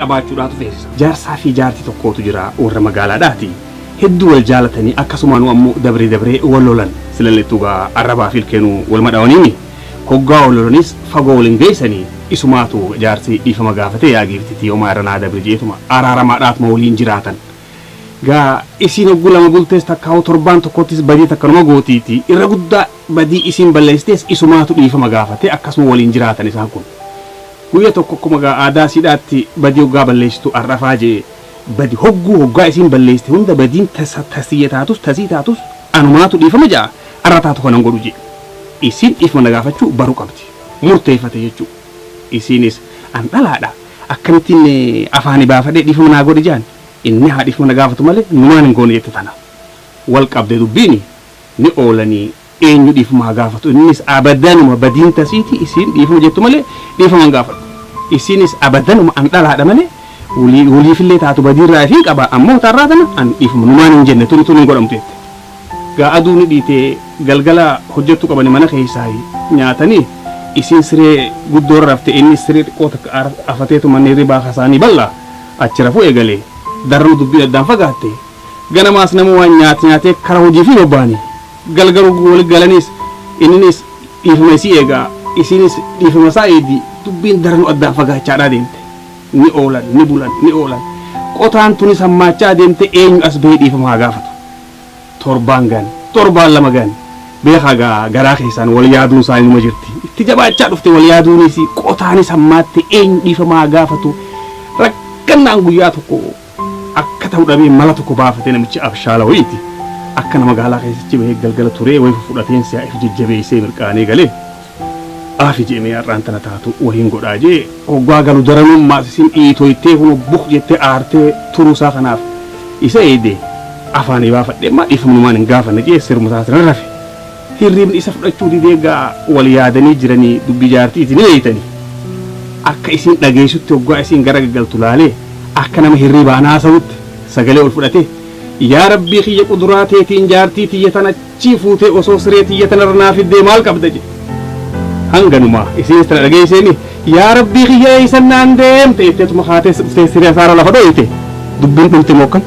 Abaachuudhaatu feesisa. Jaarsaa fi jaartii tokkootu jira warra magaalaadhaati. Hedduu wal jaalatanii akkasumaan ammoo dabree wal lolan silalleettuu gaa arrabaa fi ilkeenuu wal madhaawaniimi. Hoggaa wal lolanis fagoo waliin geessanii isumaatu jaarsi dhiifama gaafatee yaagiiftitii homaa irranaa dabre jeetuma araaramaadhaatuma waliin jiraatan. Gaa isiin hogguu lama bultees takkaa'u torbaan tokkottis badii takkanuma gootiiti irra guddaa badii isiin balleessites isumaatu dhiifama gaafatee akkasuma waliin jiraatan isaan kun. Guyyaa tokko akkuma aadaa siidhaatti badii hoggaa balleessitu arrafaa jee badi hoggaa isiin balleessite hunda badiin tasii taatus anumaatu dhiifama ja'a arrataatu kanan godhu jee isiin dhiifama gaafachuu baruu qabdi murteeffate jechuu isiinis an dhalaadha akkamittiin afaani baafadhee dhiifama naa godhi jaan inni haa dhiifama gaafatu malee numaan hin goone jette tana wal qabdee dubbiini ni oolanii eenyu dhiifama gaafatu innis abadanuma badiin tasiiti isiin dhiifama jettu malee dhiifama gaafatu isiinis abadanuma an dhalaadha malee waliifillee taatu badiirraa fi qaba ammoo tarraatana an dhiifama numaan hin jenne tuni hin godhamtu jette gaa aduuni dhiitee galgala hojjettu qabani mana keessaa nyaatanii isiin siree guddoorra rafte inni siree xiqqoo takka afateetu manni ribaa kasaanii bal'aa achi rafuu eegalee darru dubbii addaan fagaatte ganamaas nama waan nyaatee karaa hojii fi bobbaanii galgalu wal galaniis inninis dhiifama isii eegaa isiinis dhiifama isaa eedii dubbiin daranu addaan fagaachaadhaa deemte ni oolan ni bulan ni oolan qotaan tunis hammaachaa deemte eenyu as bahee dhiifama haa gaafatu torbaan lama gan beekaa garaa keessaan wal yaaduun isaanii numa jirti itti jabaachaa dhufte wal yaaduunis qotaanis hammaatte eenyu dhiifama haa gaafatu rakkannaan guyyaa tokko akka ta'u dhabee mala tokko baafate namichi abshaala wayiiti akka nama magaalaa keessatti bahee galgala turee wayi fudhateen si'a if jajjabeessee mirqaanee galee aafi jeemee har'aan tana taatu wahiin godhaa jee hoggaa galu daranummaa isin dhiitoytee kun buk jettee aartee turuusaa kanaaf isa eedee afaanii baafadhee maa dhiifamumaan hin gaafanne jee sirmutaa sana rafe hirriibni isa fudhachuu didee gaa wal yaadanii jiranii dubbii jaartiiti ni leeytanii akka isin dhageessutti hoggaa isin gara gaggaltu laalee akka nama hirriibaan haasawutti sagalee ol fudhatee yaa rabbii kiyya quduraa teetiin jaartii tiyya tana achii fuutee osoo siree tiyya tana irraa fiddee maal qabda je hanganumaa isinis tana dhageesseeni yaa rabbii kiyya eeysannaan deemte jetteetuma haatee siree saara lafa dhoyte dubbiin dhumte mookkan